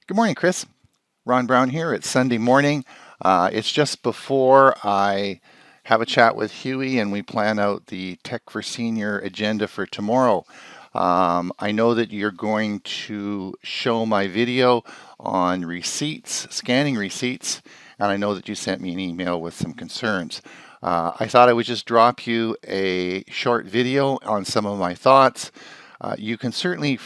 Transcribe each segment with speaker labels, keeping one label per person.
Speaker 1: Good morning, Chris. Ron Brown here. It's Sunday morning. It's just before I have a chat with Huey and we plan out the Tech for Senior agenda for tomorrow. I know that you're going to show my video on receipts, scanning receipts, and I know that you sent me an email with some concerns. I thought I would just drop you a short video on some of my thoughts. You can certainly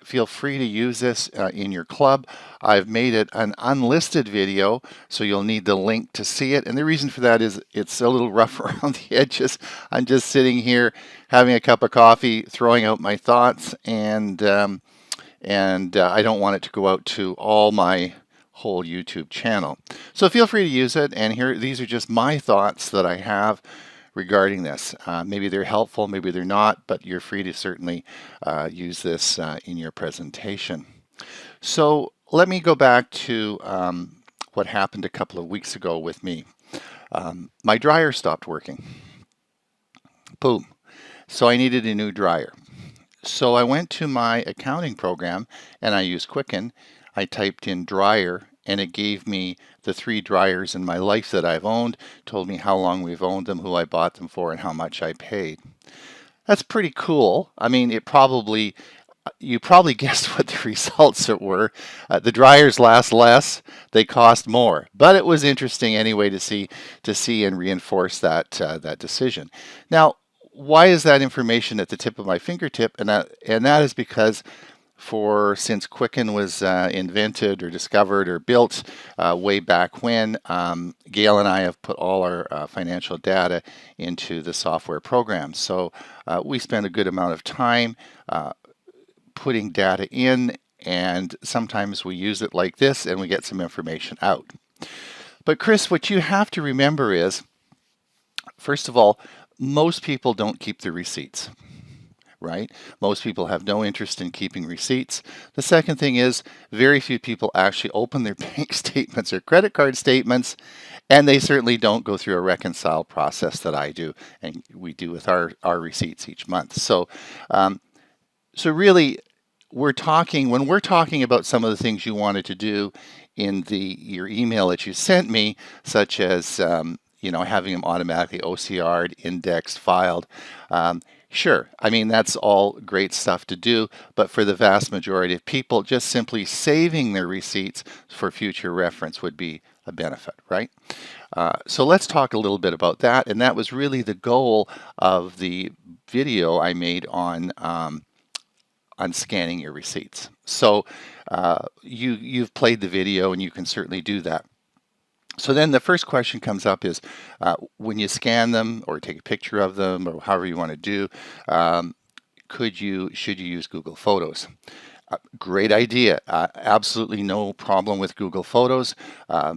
Speaker 1: feel free to use this in your club. I've made it an unlisted video, so you'll need the link to see it. And the reason for that is it's a little rough around the edges. I'm just sitting here having a cup of coffee, throwing out my thoughts, and I don't want it to go out to all my whole YouTube channel. So feel free to use it. And here, these are just my thoughts that I have regarding this. Maybe they're helpful, maybe they're not, but you're free to certainly use this in your presentation. So let me go back to what happened a couple of weeks ago with me. My dryer stopped working. Boom. So I needed a new dryer. So I went to my accounting program and I used Quicken. I typed in dryer and it gave me the 3 dryers in my life that I've owned, told me how long we've owned them, who I bought them for, and how much I paid. That's pretty cool. I mean, you probably guessed what the results were. The dryers last less, they cost more, but it was interesting anyway to see and reinforce that decision. Now, why is that information at the tip of my fingertip? And that is because since Quicken was invented or discovered or built way back when, Gail and I have put all our financial data into the software program. So we spend a good amount of time putting data in, and sometimes we use it like this and we get some information out. But Chris, what you have to remember is, first of all, most people don't keep the receipts. Right? Most people have no interest in keeping receipts. The second thing is very few people actually open their bank statements or credit card statements, and they certainly don't go through a reconcile process that I do and we do with our receipts each month. So really, when we're talking about some of the things you wanted to do in your email that you sent me, such as having them automatically OCR'd, indexed, filed. Sure, I mean, that's all great stuff to do, but for the vast majority of people, just simply saving their receipts for future reference would be a benefit, right? So let's talk a little bit about that, and that was really the goal of the video I made on scanning your receipts. So you've played the video and you can certainly do that. So then the first question comes up is when you scan them or take a picture of them or however you want to do, should you use Google Photos? Great idea. Absolutely no problem with Google Photos.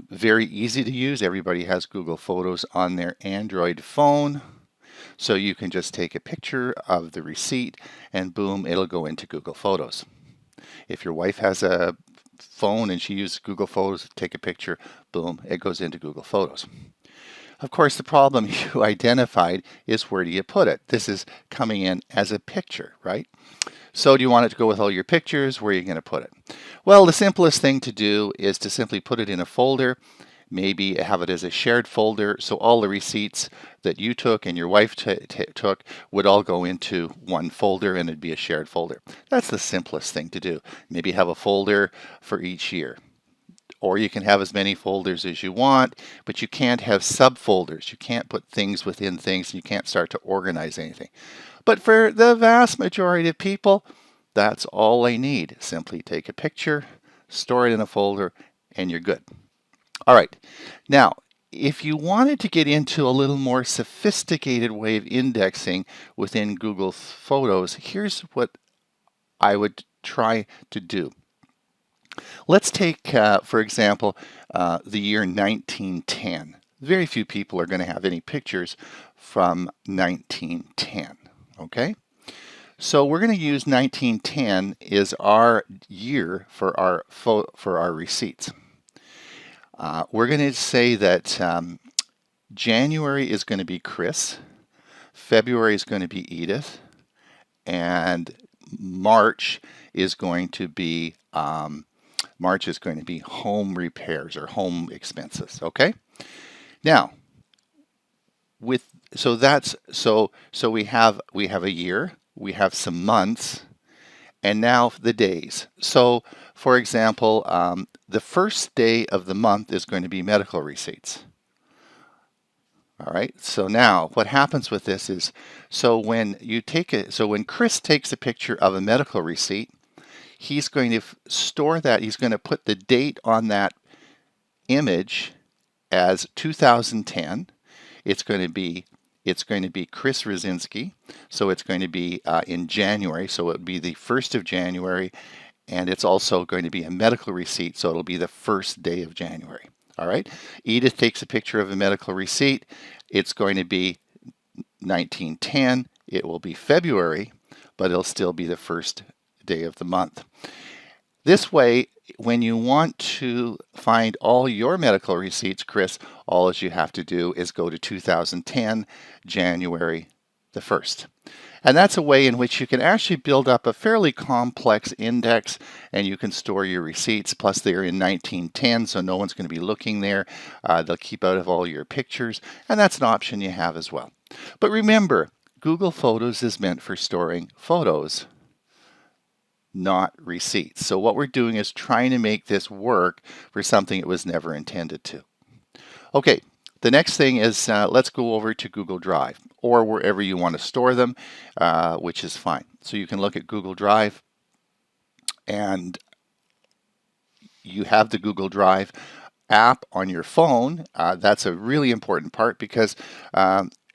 Speaker 1: Very easy to use. Everybody has Google Photos on their Android phone. So you can just take a picture of the receipt and boom, it'll go into Google Photos. If your wife has a phone and she uses Google Photos to take a picture, boom, it goes into Google Photos. Of course, the problem you identified is where do you put it? This is coming in as a picture, right? So do you want it to go with all your pictures? Where are you going to put it? Well, the simplest thing to do is to simply put it in a folder. Maybe have it as a shared folder, so all the receipts that you took and your wife took would all go into one folder and it'd be a shared folder. That's the simplest thing to do. Maybe have a folder for each year. Or you can have as many folders as you want, but you can't have subfolders. You can't put things within things, and you can't start to organize anything. But for the vast majority of people, that's all they need. Simply take a picture, store it in a folder, and you're good. All right, now if you wanted to get into a little more sophisticated way of indexing within Google Photos, here's what I would try to do. Let's take, for example, the year 1910. Very few people are going to have any pictures from 1910, okay? So we're going to use 1910 as our year for our receipts. We're going to say that January is going to be Chris, February is going to be Edith, and March is going to be March is going to be home repairs or home expenses. Okay. Now, so we have a year, we have some months, and now the days. So, for example, the first day of the month is going to be medical receipts. All right, so now what happens with this is, so when Chris takes a picture of a medical receipt, he's going to store that, he's going to put the date on that image as 2010. It's going to be Chris Rosinski, so it's going to be in January, so it would be the 1st of January, and it's also going to be a medical receipt, so it'll be the first day of January. All right. Edith takes a picture of a medical receipt. It's going to be 1910. It will be February, but it'll still be the first day of the month. This way, when you want to find all your medical receipts, Chris, all you have to do is go to 2010, January the 1st. And that's a way in which you can actually build up a fairly complex index, and you can store your receipts. Plus, they're in 1910, so no one's going to be looking there. They'll keep out of all your pictures, and that's an option you have as well. But remember, Google Photos is meant for storing photos, not receipts. So what we're doing is trying to make this work for something it was never intended to. Okay. The next thing is let's go over to Google Drive or wherever you want to store them, which is fine. So you can look at Google Drive, and you have the Google Drive app on your phone. That's a really important part because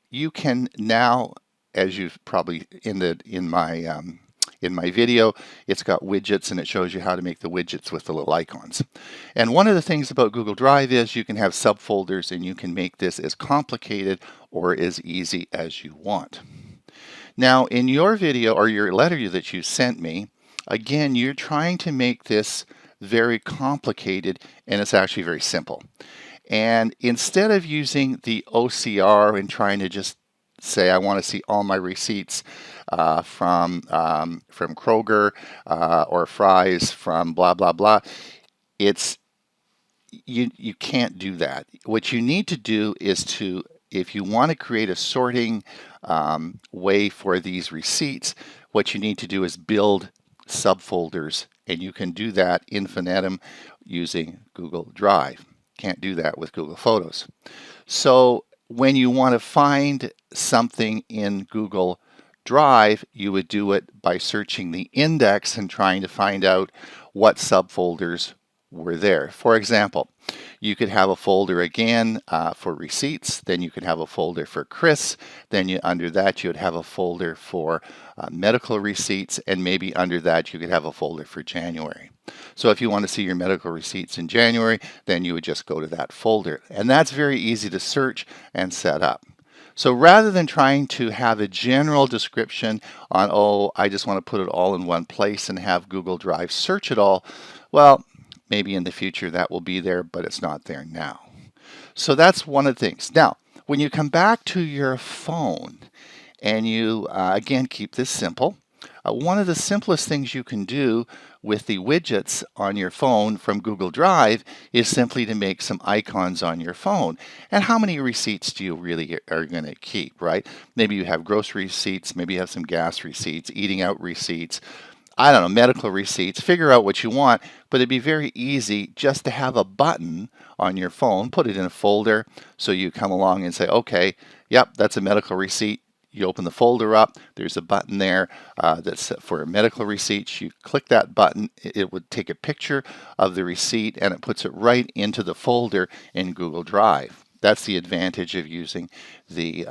Speaker 1: you can now, as you've probably in my video, it's got widgets and it shows you how to make the widgets with the little icons. And one of the things about Google Drive is you can have subfolders, and you can make this as complicated or as easy as you want. Now, in your video or your letter that you sent me, again, you're trying to make this very complicated, and it's actually very simple. And instead of using the OCR and trying to just say, I want to see all my receipts from Kroger or Fry's from blah, blah, blah. You can't do that. What you need to do is if you want to create a sorting way for these receipts, what you need to do is build subfolders, and you can do that infinitum using Google Drive. Can't do that with Google Photos. So when you want to find something in Google Drive, you would do it by searching the index and trying to find out what subfolders were there. For example, you could have a folder again for receipts, then you could have a folder for Chris, then under that you would have a folder for medical receipts, and maybe under that you could have a folder for January. So if you want to see your medical receipts in January, then you would just go to that folder. And that's very easy to search and set up. So rather than trying to have a general description on, oh, I just want to put it all in one place and have Google Drive search it all, well, maybe in the future that will be there, but it's not there now. So that's one of the things. Now, when you come back to your phone and you, again, keep this simple, one of the simplest things you can do with the widgets on your phone from Google Drive is simply to make some icons on your phone. And how many receipts do you really are going to keep, right? Maybe you have grocery receipts, maybe you have some gas receipts, eating out receipts, I don't know, medical receipts. Figure out what you want, but it'd be very easy just to have a button on your phone, put it in a folder, so you come along and say, okay, yep, that's a medical receipt. You open the folder up, there's a button there that's for medical receipts. You click that button, it would take a picture of the receipt and it puts it right into the folder in Google Drive. That's the advantage of using the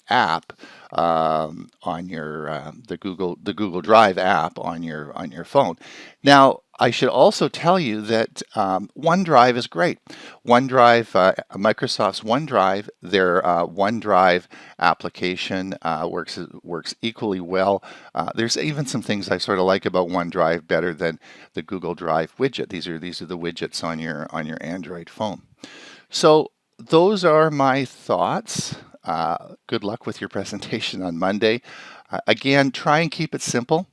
Speaker 1: app on your the Google Drive app on your phone. Now, I should also tell you that OneDrive is great. OneDrive, Microsoft's OneDrive, their OneDrive application works equally well. There's even some things I sort of like about OneDrive better than the Google Drive widget. These are the widgets on your Android phone. So those are my thoughts Good luck with your presentation on Monday. Again, try and keep it simple.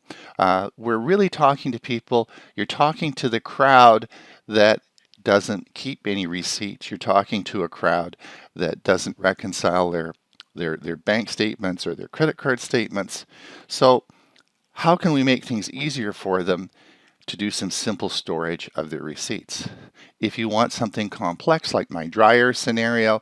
Speaker 1: We're really talking to people. You're talking to the crowd that doesn't keep any receipts. You're talking to a crowd that doesn't reconcile their bank statements or their credit card statements. So how can we make things easier for them to do some simple storage of their receipts? If you want something complex like my dryer scenario,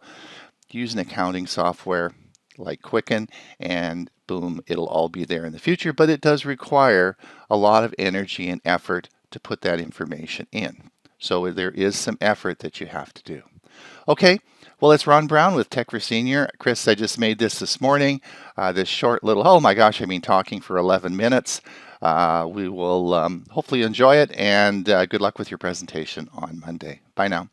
Speaker 1: use an accounting software like Quicken and boom, it'll all be there in the future, but it does require a lot of energy and effort to put that information in. So there is some effort that you have to do. Okay, well, it's Ron Brown with Tech for Senior. Chris, I just made this morning, this short little, oh my gosh, I've been talking for 11 minutes. We will hopefully enjoy it, and good luck with your presentation on Monday. Bye now.